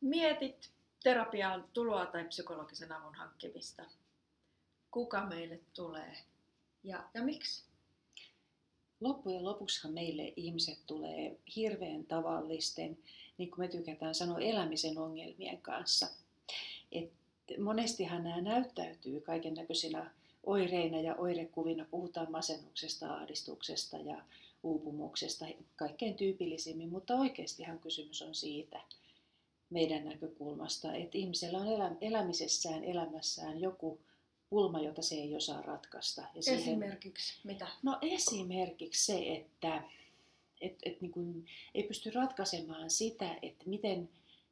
Mietit terapiaan tuloa tai psykologisen avun hankkimista. Kuka meille tulee ja miksi? Loppujen lopuksihan meille ihmiset tulee hirveän tavallisten, niin kuin me tykätään sanoa, elämisen ongelmien kanssa. Et monestihan nämä näyttäytyy kaiken näköisinä oireina ja oirekuvina. Puhutaan masennuksesta, ahdistuksesta ja uupumuksesta kaikkein tyypillisimmin, mutta oikeastihan kysymys on siitä meidän näkökulmasta, että ihmisellä on elämässään joku pulma, jota se ei osaa ratkaista. Ja Esimerkiksi mitä? No esimerkiksi se, että niin kuin ei pysty ratkaisemaan sitä, että miten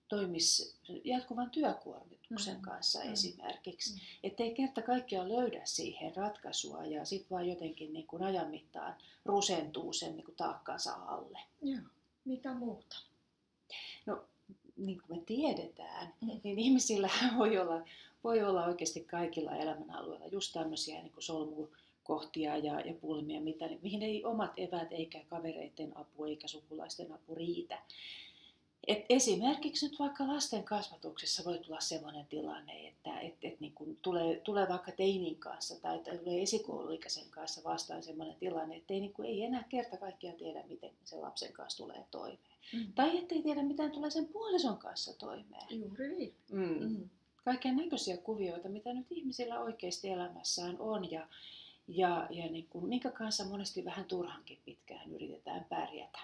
toimisi jatkuvan työkuormituksen kanssa esimerkiksi. Että ei kerta kaikkiaan löydä siihen ratkaisua ja sitten vaan jotenkin niin kuin ajan mittaan rusentuu sen niin kuin taakkansa alle. Joo. Mitä muuta? No niin kuin me tiedetään, niin ihmisillä voi olla oikeasti kaikilla elämänalueilla just tämmöisiä niin kuin solmukohtia ja pulmia, mihin ei omat eväät eikä kavereiden apu eikä sukulaisten apu riitä. Et esimerkiksi nyt vaikka lasten kasvatuksessa voi tulla sellainen tilanne, että niin kun tulee vaikka teinin kanssa tai tulee esikouluikäisen kanssa vastaan sellainen tilanne, että ei enää kerta kaikkiaan tiedä, miten sen lapsen kanssa tulee toimeen. Tai ettei tiedä, miten tulee sen puolison kanssa toimeen. Juuri niin. Kaiken näköisiä kuvioita, mitä nyt ihmisillä oikeasti elämässään on ja niin kun, minkä kanssa monesti vähän turhankin pitkään yritetään pärjätä.